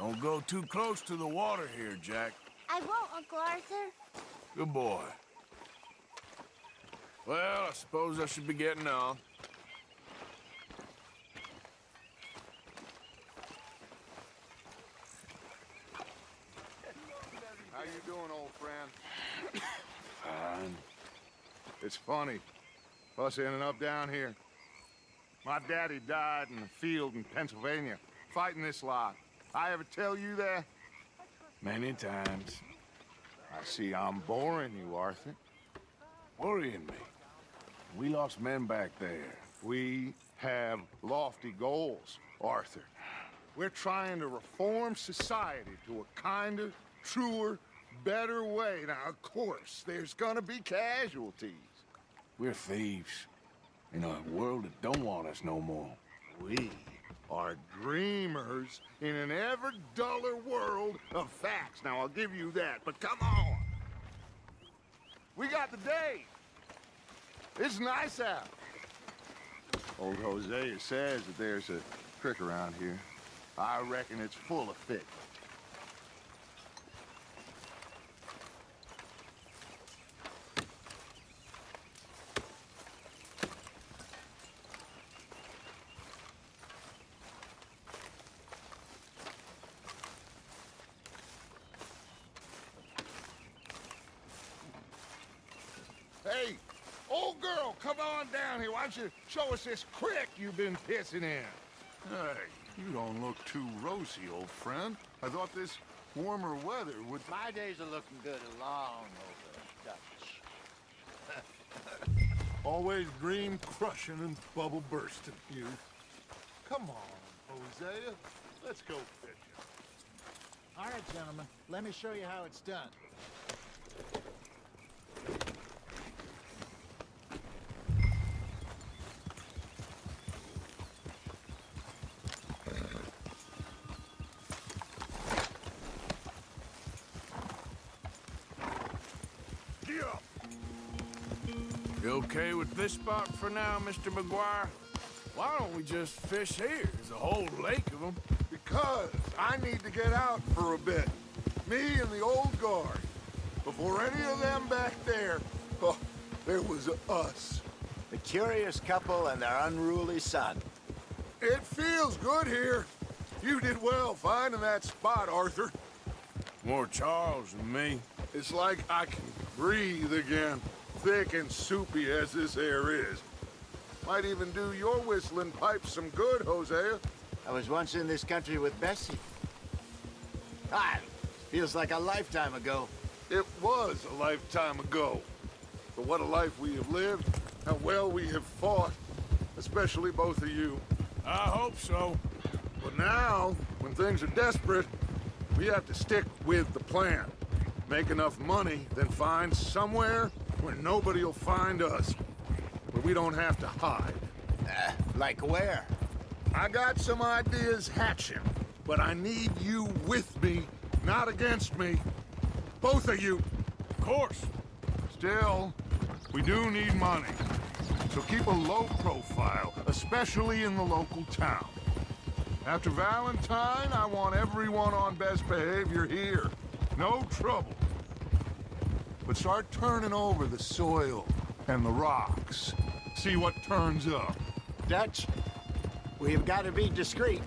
Don't go too close to the water here, Jack. I won't, Uncle Arthur. Good boy. Well, I suppose I should be getting on. How you doing, old friend? Fine. It's funny, us ending up down here. My daddy died in the field in Pennsylvania, fighting this lot. I ever tell you that? Many times. I see I'm boring you, Arthur. Worrying me. We lost men back there. We have lofty goals, Arthur. We're trying to reform society to a kinder, truer, better way. Now, of course, there's gonna be casualties. We're thieves. In a world that don't want us no more. We are dreamers in an ever duller world of facts. Now, I'll give you that, but come on. We got the day. It's nice out. Old Hosea says that there's a creek around here. I reckon it's full of fish. Hey, old girl, come on down here. Why don't you show us this creek you've been pissing in? Hey, you don't look too rosy, old friend. I thought this warmer weather would... My days are looking good along over Dutch. Always dream crushing and bubble bursting, you. Come on, Hosea. Let's go fishing. All right, gentlemen, let me show you how it's done. You okay with this spot for now, Mr. McGuire? Why don't we just fish here? There's a whole lake of them. Because I need to get out for a bit. Me and the old guard. Before any of them back there, oh, there was us. The curious couple and their unruly son. It feels good here. You did well finding that spot, Arthur. More Charles than me. It's like I can breathe again, thick and soupy as this air is. Might even do your whistling pipes some good, Hosea. I was once in this country with Bessie. Feels like a lifetime ago. It was a lifetime ago. But what a life we have lived, how well we have fought, especially both of you. I hope so. But now, when things are desperate, we have to stick with the plan. Make enough money, then find somewhere where nobody will find us. Where we don't have to hide. Like where? I got some ideas hatching, but I need you with me, not against me. Both of you. Of course. Still, we do need money. So keep a low profile, especially in the local town. After Valentine, I want everyone on best behavior here. No trouble. But start turning over the soil and the rocks. See what turns up. Dutch, we've got to be discreet.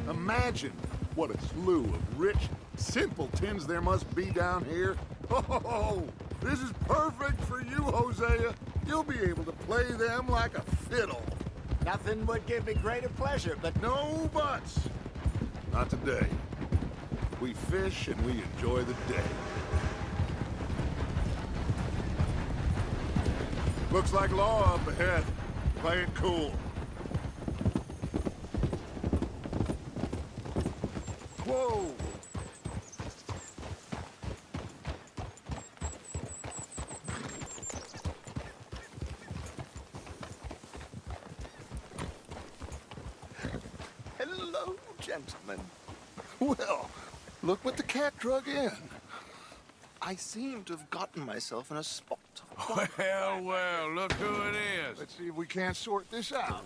Imagine what a slew of rich simpletons there must be down here. Oh, this is perfect for you, Hosea. You'll be able to play them like a fiddle. Nothing would give me greater pleasure, but No buts. Not today. We fish and we enjoy the day. Looks like law up ahead. Play it cool. Whoa! Hello, gentlemen. Well, look what the cat drug in. I seem to have gotten myself in a spot. Well, well, look who it is. Let's see if we can't sort this out.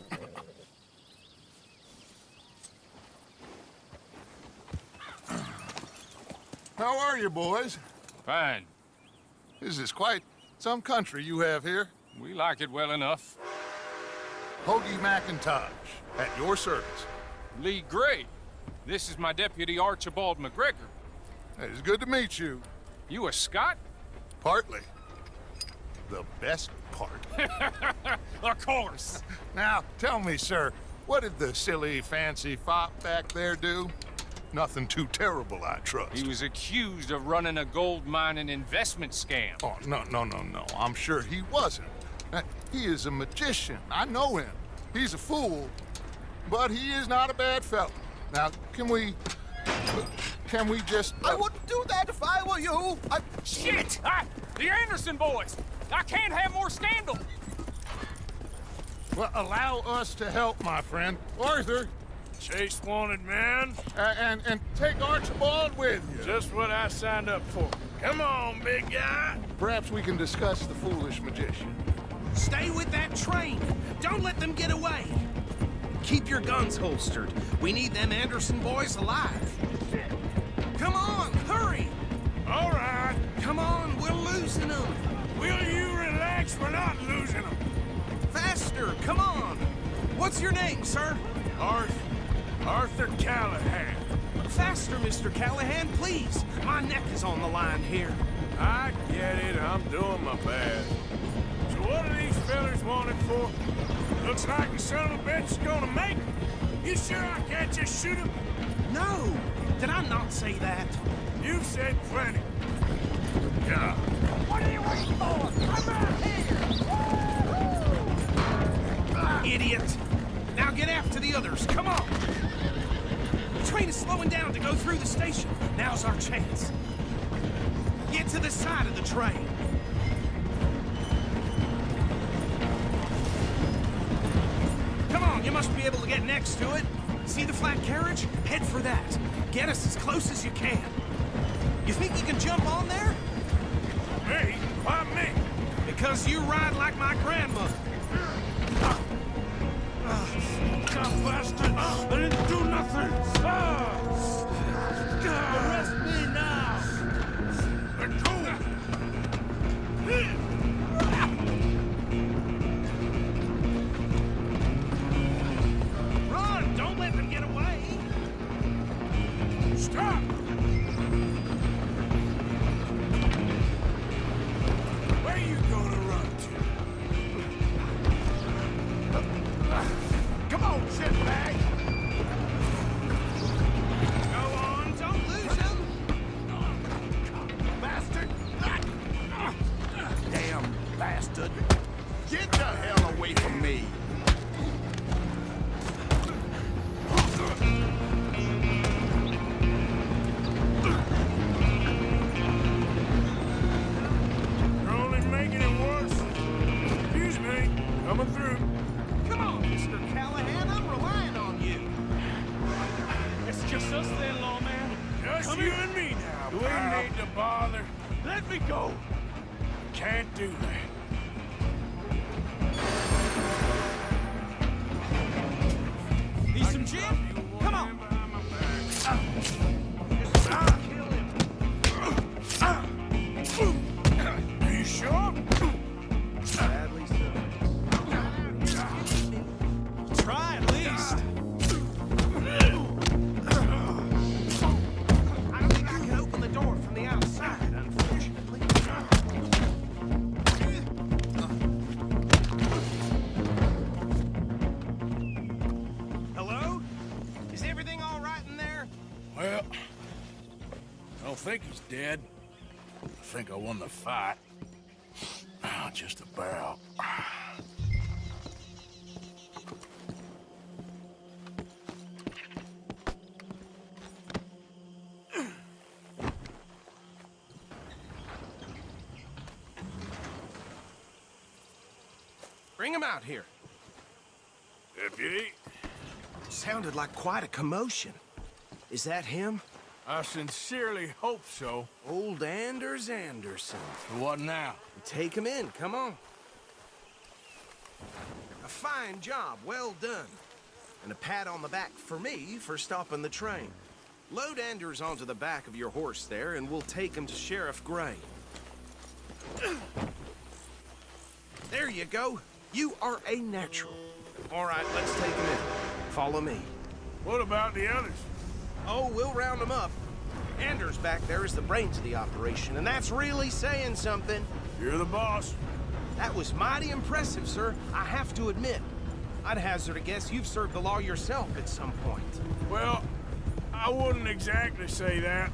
How are you, boys? Fine. This is quite some country you have here. We like it well enough. Hoagie McIntosh, at your service. Lee Gray. This is my deputy Archibald McGregor. It's good to meet you. You a Scot? Partly. The best part. Of course. Now, tell me, sir, what did the silly, fancy fop back there do? Nothing too terrible, I trust. He was accused of running a gold mining investment scam. Oh, no. I'm sure he wasn't. He is a magician. I know him. He's a fool, but he is not a bad fellow. Now, can we just... I wouldn't do that if I were you. Shit! The Anderson boys! I can't have more scandal! Well, allow us to help, my friend. Arthur, Chase wanted man. and take Archibald with you. Just what I signed up for. Come on, big guy. Perhaps we can discuss the foolish magician. Stay with that train. Don't let them get away. Keep your guns holstered. We need them Anderson boys alive. Come on, hurry. All right. Come on, we're losing them. Will you relax? We're not losing them. Faster, come on. What's your name, sir? Arthur Callahan. Faster, Mr. Callahan, please. My neck is on the line here. I get it. I'm doing my best. So what are these fellers wanted for? Looks like the son of a bitch is gonna make it. You sure I can't just shoot him? No, did I not say that? You've said plenty. Yeah. What are you waiting for? Come out here! Idiot. Now get after the others, come on. The train is slowing down to go through the station. Now's our chance. Get to the side of the train. Come on, you must be able to get next to it. See the flat carriage? Head for that. Get us as close as you can. You think you can jump on there? Me? Why me? Because you ride like my grandmother. God bastard! I didn't do nothing! Arrest me now! Let go! Run! Don't let them get away! Stop! Where you gonna run to? Come on, shitbag! Go on, don't lose him! Bastard! Damn bastard! Get the hell away from me! You're only making it worse. Excuse me. Coming through. Come on, Mr. Callahan, I'm relying on you. It's just us then, lawman. Just you and me now. Do we need to bother? Let me go. Can't do that. Need some gin? Come on. Are you sure? Sadly so. Try at least. I don't think I can open the door from the outside, unfortunately. Hello? Is everything all right in there? Well, I don't think he's dead. I think I won the fight. Just about. Bring him out here. Deputy, Sounded like quite a commotion. Is that him? I sincerely hope so. Old Anders Anderson. So what now? Take him in, come on. A fine job, well done. And a pat on the back for me for stopping the train. Load Anders onto the back of your horse there, and we'll take him to Sheriff Gray. There you go. You are a natural. All right, let's take him in. Follow me. What about the others? Oh, we'll round them up. Anders back there is the brains of the operation, and that's really saying something. You're the boss. That was mighty impressive, sir. I have to admit. I'd hazard a guess you've served the law yourself at some point. Well, I wouldn't exactly say that.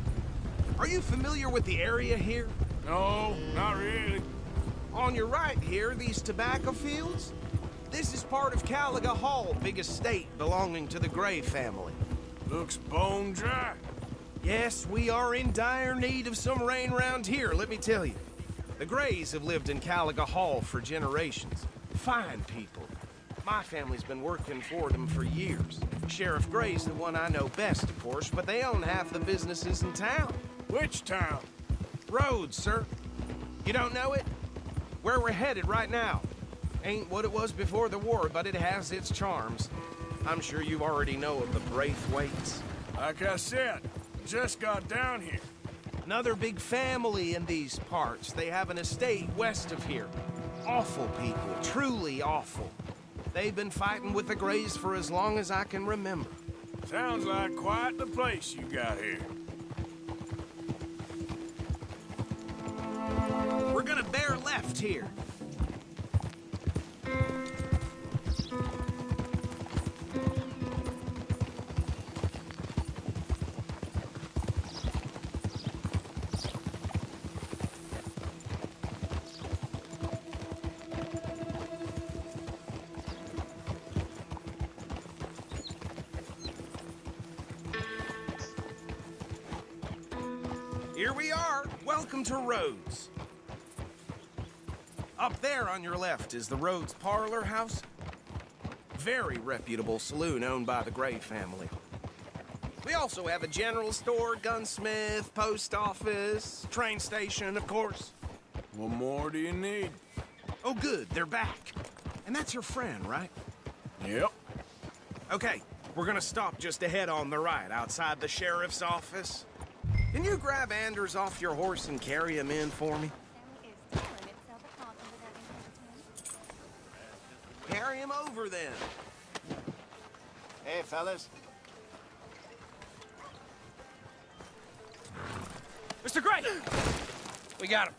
Are you familiar with the area here? No, not really. On your right here, these tobacco fields? This is part of Caliga Hall, big estate belonging to the Gray family. Looks bone dry. Yes, we are in dire need of some rain round here, let me tell you. The Grays have lived in Caliga Hall for generations. Fine people. My family's been working for them for years. Sheriff Gray's the one I know best, of course, but they own half the businesses in town. Which town? Rhodes, sir. You don't know it? Where we're headed right now. Ain't what it was before the war, but it has its charms. I'm sure you already know of the Braithwaites. Like I said, just got down here. Another big family in these parts. They have an estate west of here. Awful people, truly awful. They've been fighting with the Grays for as long as I can remember. Sounds like quite the place you got here. We're gonna bear left here. Here we are. Welcome to Rhodes. Up there on your left is the Rhodes Parlor House. Very reputable saloon owned by the Gray family. We also have a general store, gunsmith, post office, train station, of course. What more do you need? Oh, good, they're back. And that's your friend, right? Yep. Okay, we're gonna stop just ahead on the right, outside the sheriff's office. Can you grab Anders off your horse and carry him in for me? Carry him over, then. Hey, fellas. Mr. Gray! We got him.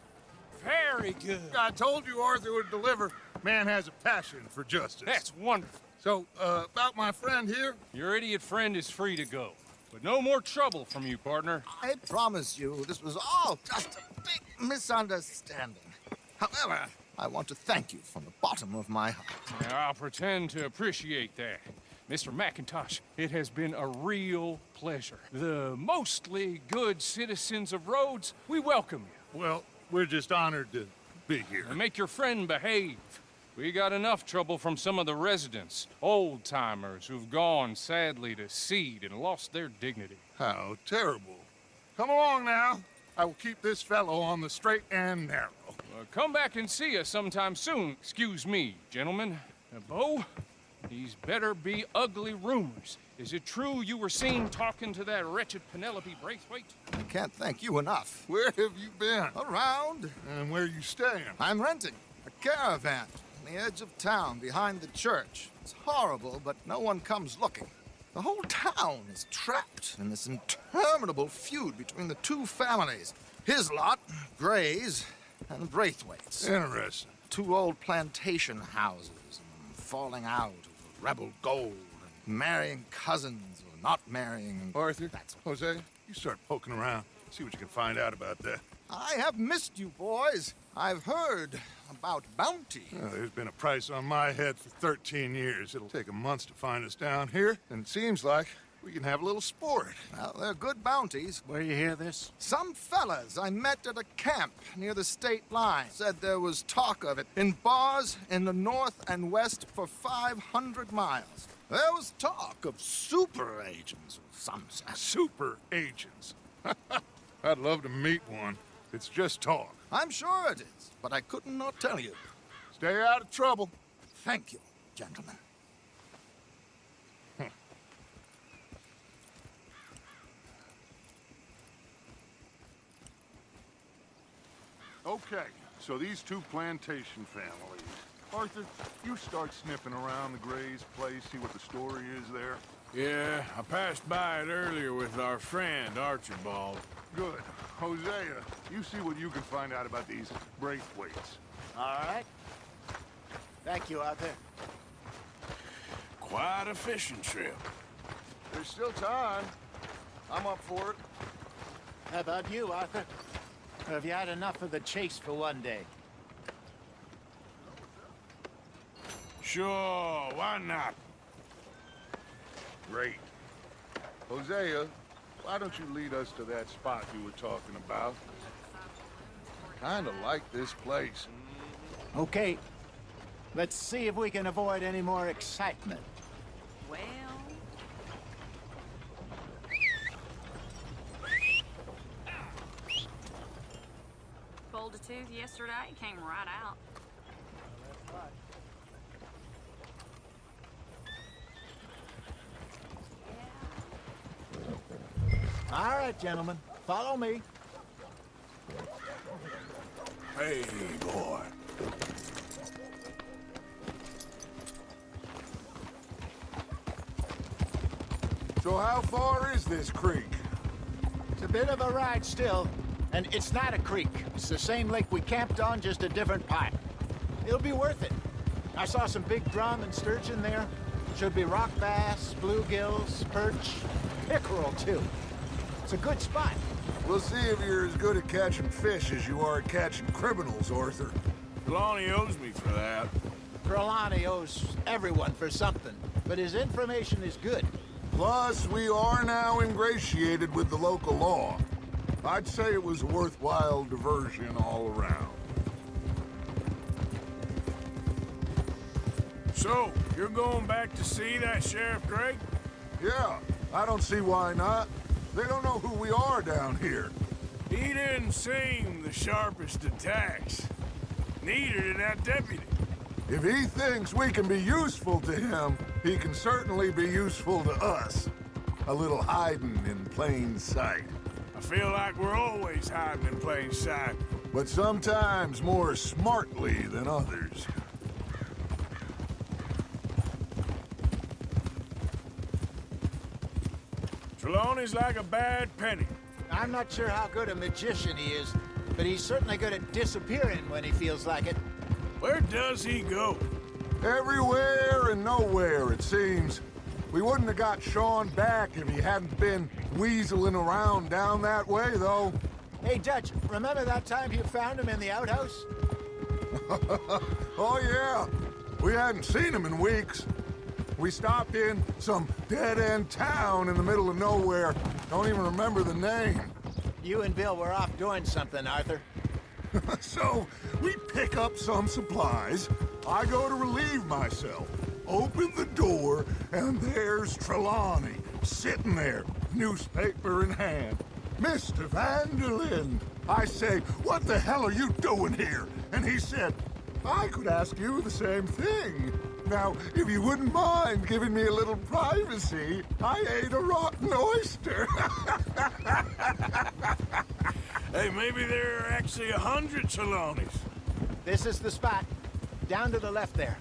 Very good. I told you Arthur would deliver. Man has a passion for justice. That's wonderful. So, about my friend here? Your idiot friend is free to go. But no more trouble from you, partner. I promise you, this was all just a big misunderstanding. However, I want to thank you from the bottom of my heart. Now, I'll pretend to appreciate that. Mr. McIntosh, it has been a real pleasure. The mostly good citizens of Rhodes, we welcome you. Well, we're just honored to be here. And make your friend behave. We got enough trouble from some of the residents, old-timers who've gone, sadly, to seed and lost their dignity. How terrible. Come along now. I will keep this fellow on the straight and narrow. Come back and see us sometime soon. Excuse me, gentlemen. Bo, these better be ugly rumors. Is it true you were seen talking to that wretched Penelope Braithwaite? I can't thank you enough. Where have you been? Around, And where are you staying? I'm renting a caravan on the edge of town behind the church. It's horrible, but no one comes looking. The whole town is trapped in this interminable feud between the two families. His lot, Gray's, and Braithwaite's. Interesting. Two old plantation houses, falling out of rebel gold, and marrying cousins or not marrying. Arthur, That's Jose, you start poking around. See what you can find out about that. I have missed you, boys. I've heard about bounty. Well, there's been a price on my head for 13 years. It'll take 'em months to find us down here, and it seems like we can have a little sport. Well, they're good bounties. Where you hear this? Some fellas I met at a camp near the state line said there was talk of it in bars in the north and west for 500 miles. There was talk of super agents of some sort. Super agents. I'd love to meet one. It's just talk. I'm sure it is, but I couldn't not tell you. Stay out of trouble. Thank you, gentlemen. Okay, so these two plantation families. Arthur, you start sniffing around the Gray's place, see what the story is there. Yeah, I passed by it earlier with our friend, Archibald. Good. Hosea, you see what you can find out about these Braithwaites. All right. Thank you, Arthur. Quite a fishing trip. There's still time. I'm up for it. How about you, Arthur? Or have you had enough of the chase for one day? Sure, why not? Great. Hosea, why don't you lead us to that spot you were talking about? Kinda like this place. Okay. Let's see if we can avoid any more excitement. Well... Pulled a tooth yesterday, came right out. All right, gentlemen. Follow me. Hey, boy. So how far is this creek? It's a bit of a ride still, and it's not a creek. It's the same lake we camped on, just a different pipe. It'll be worth it. I saw some big drum and sturgeon there. Should be rock bass, bluegills, perch, pickerel too. It's a good spot. We'll see if you're as good at catching fish as you are at catching criminals, Arthur. Lonnie owes me for that. Trelawney owes everyone for something, but his information is good. Plus, we are now ingratiated with the local law. I'd say it was a worthwhile diversion all around. So, you're going back to see that Sheriff Gray? Yeah, I don't see why not. They don't know who we are down here. He didn't seem the sharpest attacks. Neither did that deputy. If he thinks we can be useful to him, he can certainly be useful to us. A little hiding in plain sight. I feel like we're always hiding in plain sight. But sometimes more smartly than others. Trelawney's like a bad penny. I'm not sure how good a magician he is, but he's certainly good at disappearing when he feels like it. Where does he go? Everywhere and nowhere, it seems. We wouldn't have got Sean back if he hadn't been weaseling around down that way, though. Hey, Dutch, remember that time you found him in the outhouse? Oh, yeah. We hadn't seen him in weeks. We stopped in some dead-end town in the middle of nowhere. Don't even remember the name. You and Bill were off doing something, Arthur. So, we pick up some supplies. I go to relieve myself. Open the door, and there's Trelawney, sitting there, newspaper in hand. Mr. Vanderlyn. I say, what the hell are you doing here? And he said, I could ask you the same thing. Now, if you wouldn't mind giving me a little privacy, I ate a rotten oyster. Hey, maybe there are actually 100 Trelawneys. This is the spot. Down to the left there.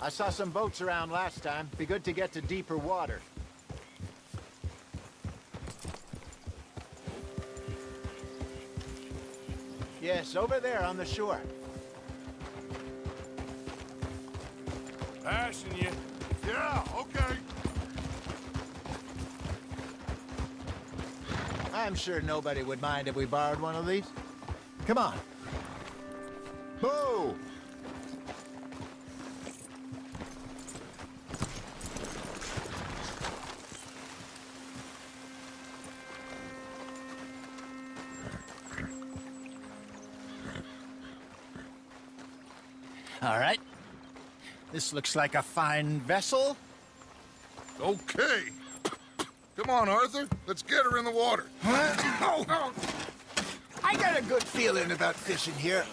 I saw some boats around last time. Be good to get to deeper water. Yes, over there on the shore. Passing you. Yeah, okay. I'm sure nobody would mind if we borrowed one of these. Come on. Boo! All right. This looks like a fine vessel. Okay. Come on, Arthur. Let's get her in the water. Oh. I got a good feeling about fishing here.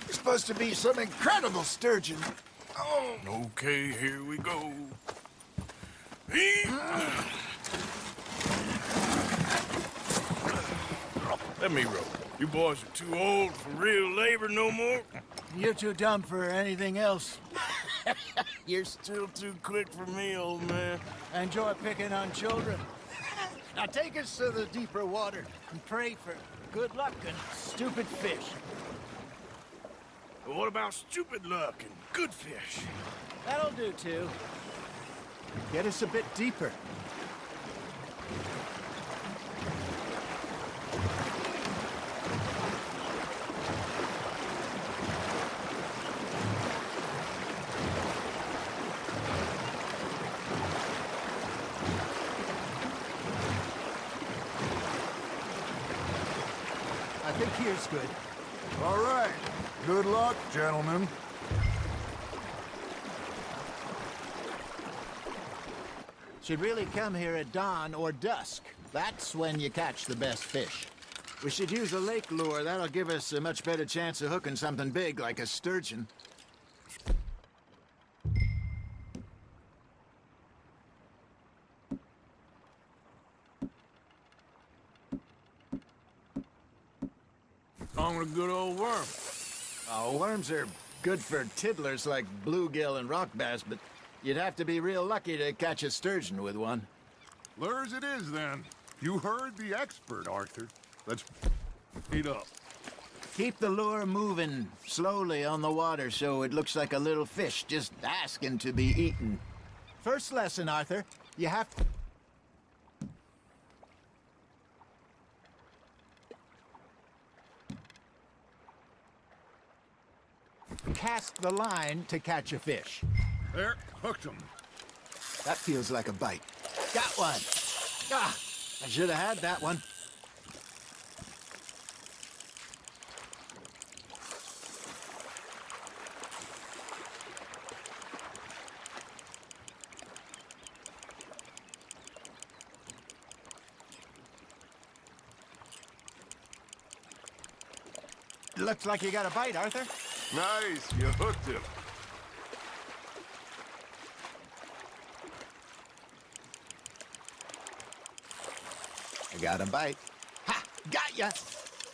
It's supposed to be some incredible sturgeon. Oh. Okay, here we go. Let me row. You boys are too old for real labor no more. You're too dumb for anything else. You're still too quick for me, old man. Enjoy picking on children. Now take us to the deeper water and pray for good luck and stupid fish. But what about stupid luck and good fish? That'll do, too. Get us a bit deeper. I think here's good. All right. Good luck, gentlemen. Should really come here at dawn or dusk. That's when you catch the best fish. We should use a lake lure. That'll give us a much better chance of hooking something big like a sturgeon. On with a good old worm. Oh, worms are good for tiddlers like bluegill and rock bass, but you'd have to be real lucky to catch a sturgeon with one. Lures it is, then. You heard the expert, Arthur. Let's heat up. Keep the lure moving slowly on the water so it looks like a little fish just asking to be eaten. First lesson, Arthur. You have to... cast the line to catch a fish. There, hooked him. That feels like a bite. Got one. Ah, I should have had that one. Looks like you got a bite, Arthur. Nice, you hooked him. I got a bite. Ha! Got ya!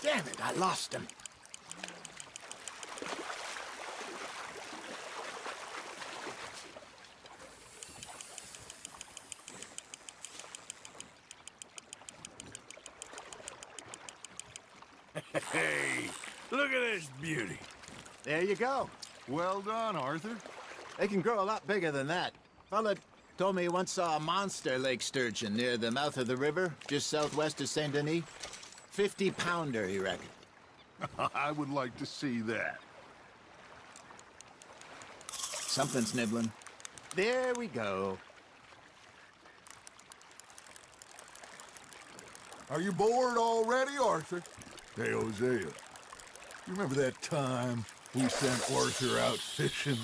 Damn it, I lost him. Hey, look at this beauty. There you go. Well done, Arthur. They can grow a lot bigger than that. Fella told me he once saw a monster lake sturgeon near the mouth of the river, just southwest of Saint Denis. 50-pounder, he reckoned. I would like to see that. Something's nibbling. There we go. Are you bored already, Arthur? Hey, Hosea. You remember that time we sent Arthur out fishing?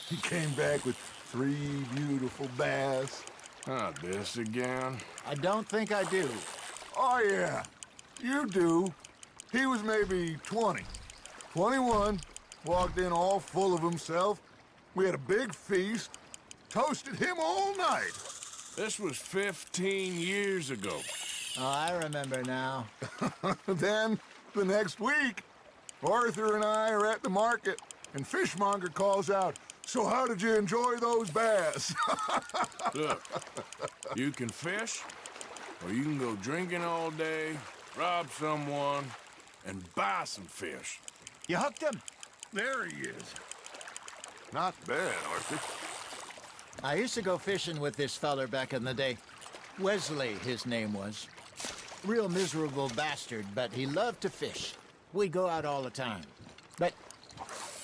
He came back with 3 beautiful bass. Not this again. I don't think I do. Oh, yeah. You do. He was maybe 20. 21. Walked in all full of himself. We had a big feast. Toasted him all night. This was 15 years ago. Oh, I remember now. Then, the next week, Arthur and I are at the market, and Fishmonger calls out, "So how did you enjoy those bass?" Look, you can fish, or you can go drinking all day, rob someone, and buy some fish. You hooked him? There he is. Not bad, Arthur. I used to go fishing with this feller back in the day. Wesley, his name was. Real miserable bastard, but he loved to fish. We'd go out all the time. But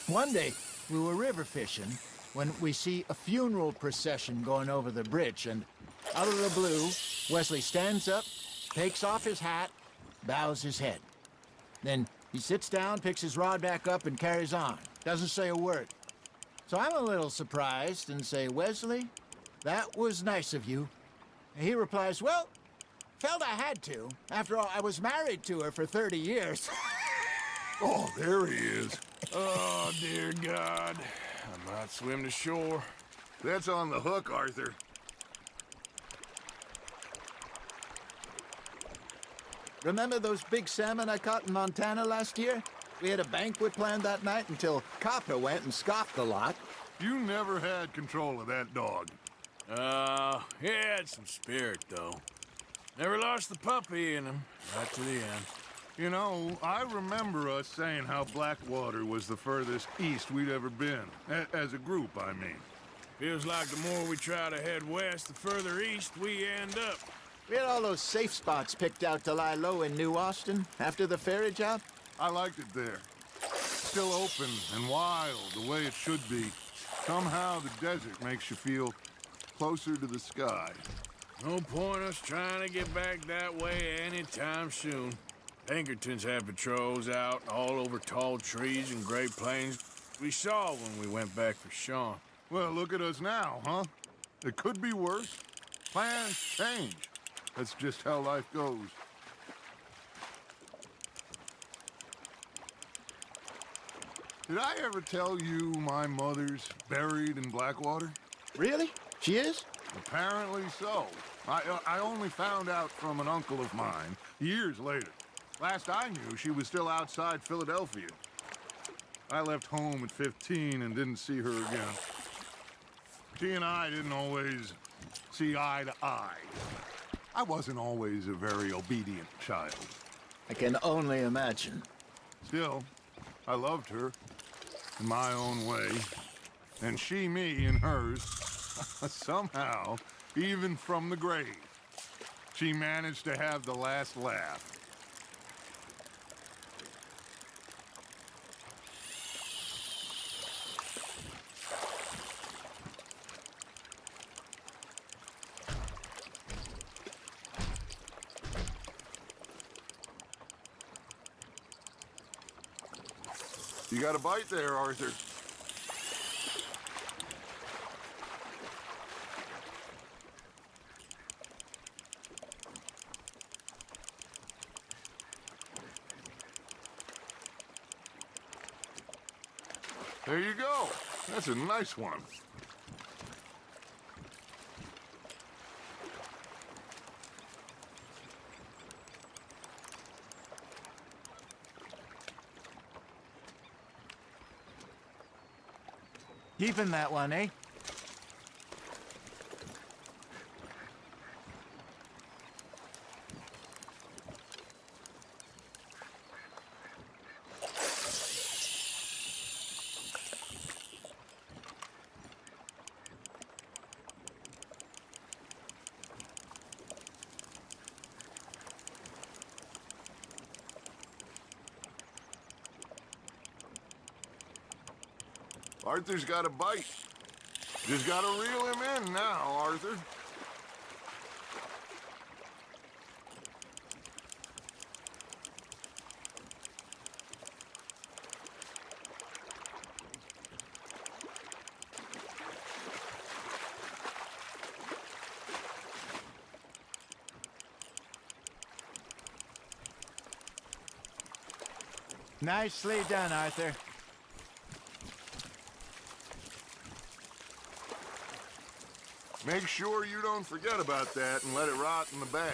one day, we were river fishing when we see a funeral procession going over the bridge, and out of the blue, Wesley stands up, takes off his hat, bows his head. Then he sits down, picks his rod back up, and carries on. Doesn't say a word. So I'm a little surprised and say, "Wesley, that was nice of you, He replies, well, felt I had to. After all, I was married to her for 30 years. Oh, there he is. Oh, dear God. I might swim to shore. That's on the hook, Arthur. Remember those big salmon I caught in Montana last year? We had a banquet planned that night until Copper went and scoffed a lot. You never had control of that dog. He had some spirit, though. Never lost the puppy in him, right to the end. You know, I remember us saying how Blackwater was the furthest east we'd ever been. As a group, I mean. Feels like the more we try to head west, the further east we end up. We had all those safe spots picked out to lie low in New Austin after the ferry job. I liked it there. Still open and wild, the way it should be. Somehow the desert makes you feel closer to the sky. No point us trying to get back that way anytime soon. Pinkertons had patrols out all over tall trees and Great Plains. We saw when we went back for Sean. Well, look at us now, huh? It could be worse. Plans change. That's just how life goes. Did I ever tell you my mother's buried in Blackwater? Really? She is? Apparently so. I only found out from an uncle of mine years later. Last I knew, she was still outside Philadelphia. I left home at 15 and didn't see her again. She and I didn't always see eye to eye. I wasn't always a very obedient child. I can only imagine. Still, I loved her in my own way, and she me in hers. Somehow, even from the grave, she managed to have the last laugh. You got a bite there, Arthur. There you go. That's a nice one. Keeping that one, eh? Arthur's got a bite. Just gotta reel him in now, Arthur. Nicely done, Arthur. Make sure you don't forget about that and let it rot in the bag.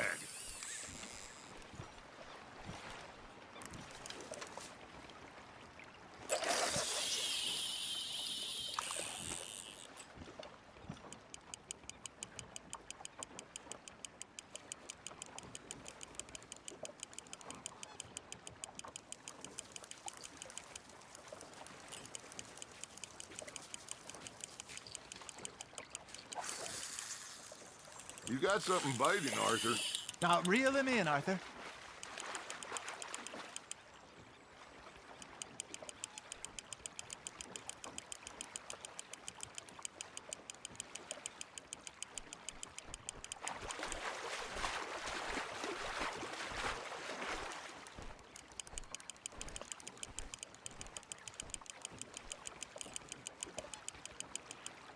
You got something biting, Arthur. Now, reel him in, Arthur.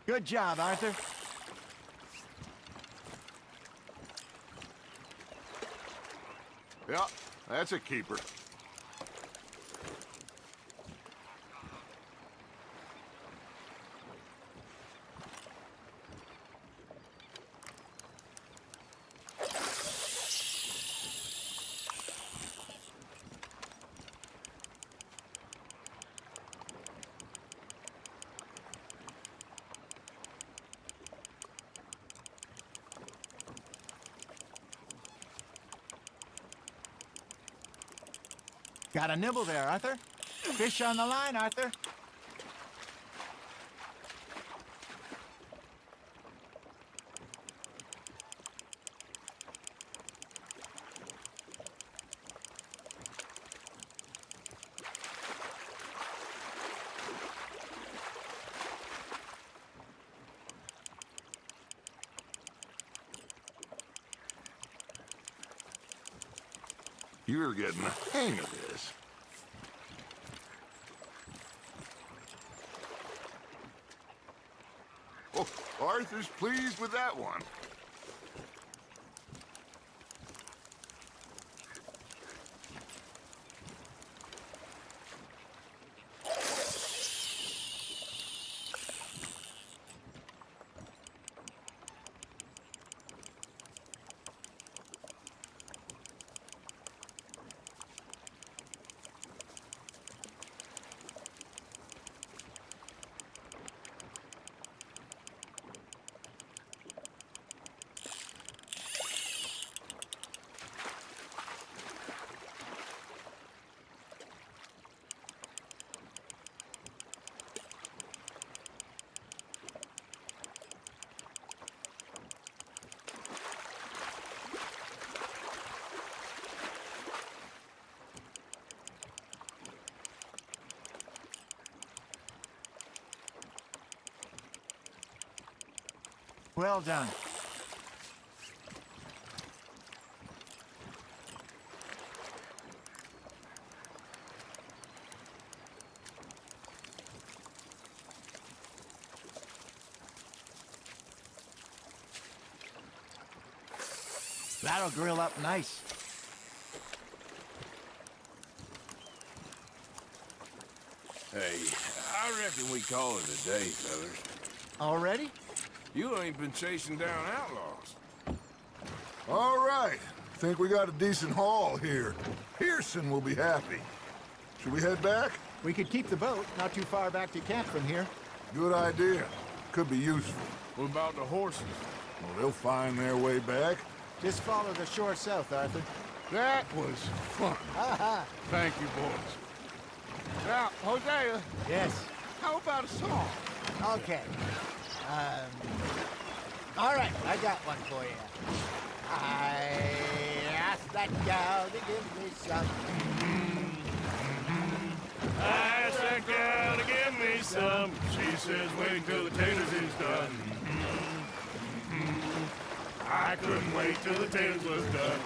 Good job, Arthur. Yeah, that's a keeper. Got a nibble there, Arthur? Fish on the line, Arthur. You're getting the hang of this. Oh, Arthur's pleased with that one. Well done. That'll grill up nice. Hey, I reckon we call it a day, fellas. Already? You ain't been chasing down outlaws. All right. Think we got a decent haul here. Pearson will be happy. Should we head back? We could keep the boat not too far back to camp from here. Good idea. Could be useful. What about the horses? Well, they'll find their way back. Just follow the shore south, Arthur. That was fun. Thank you, boys. Now, Hosea, Yes. how about a song? Okay. All right, I got one for you. I asked that gal to give me some. I asked that gal to give me some. She says wait till the taters is done. I couldn't wait till the taters was done.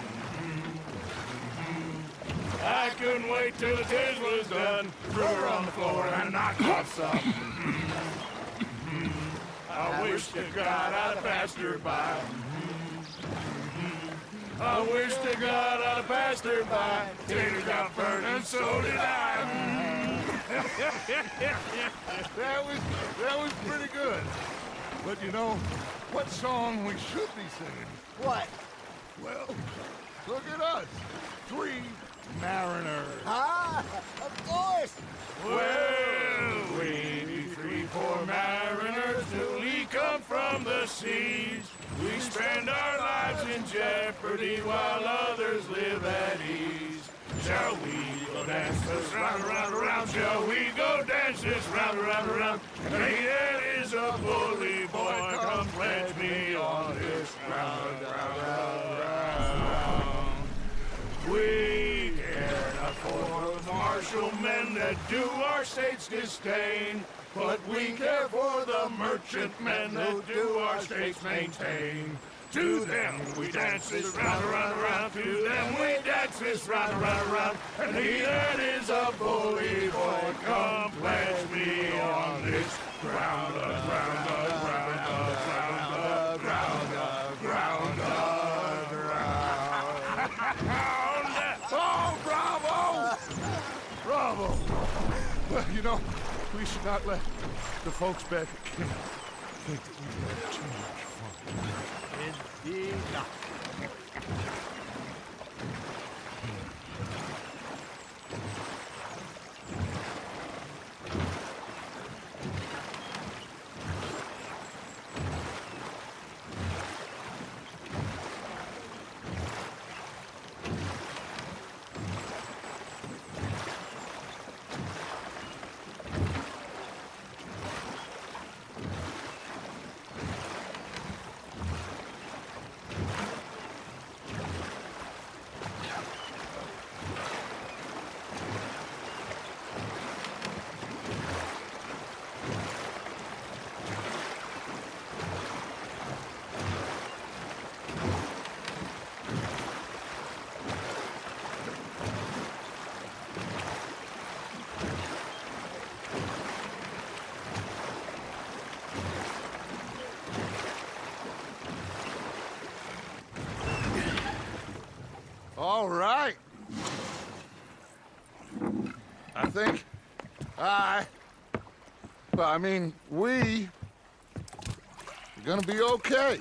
I couldn't wait till the taters was done. Threw her on the floor and knocked off some. I wish to God I'd have passed her by. I wish to God I'd have passed her by. Tater got burned and so did I. That was pretty good. But you know, what song we should be singing? What? Well, look at us. 3 mariners. Ah, of course. Well, we be 3 poor mariners till we come from the seas. We spend our lives in jeopardy while others live at ease. Shall we go dance this round, around, around? Shall we go dance this round, around, around? He that is a bully boy, come pledge me on this round, round, round, round. We care not for the martial men that do our state's disdain, but we care for the merchant men that do our states maintain. To them we dance this round, around, around. To them we dance this round, around, around. And he that is a bully boy, come pledge me on this ground, ground, ground, ground, ground, ground, ground, ground. Well, you know, we should not let the folks back at camp think that we've had too much fun. Indeed not. All right. I think we are gonna be okay.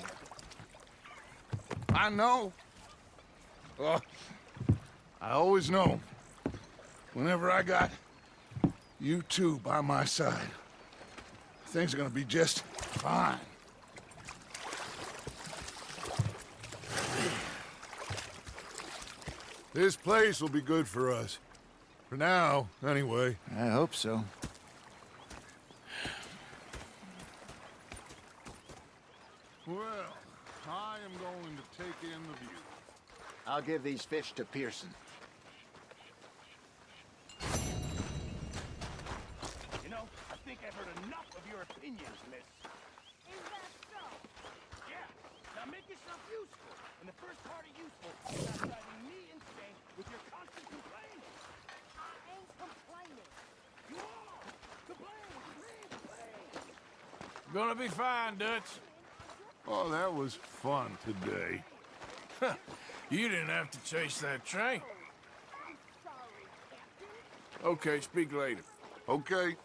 I know. I always know. Whenever I got you two by my side, things are gonna be just fine. This place will be good for us. For now, anyway. I hope so. Well, I am going to take in the view. I'll give these fish to Pearson. You know, I think I've heard enough of your opinions, miss. Is that so? Yeah, now make yourself useful. And the first part of useful is not driving me insane with your constant complaining. I ain't complaining. You are! Complain! Gonna be fine, Dutch. Oh, that was fun today. You didn't have to chase that train. I'm sorry, Captain. Okay, speak later. Okay.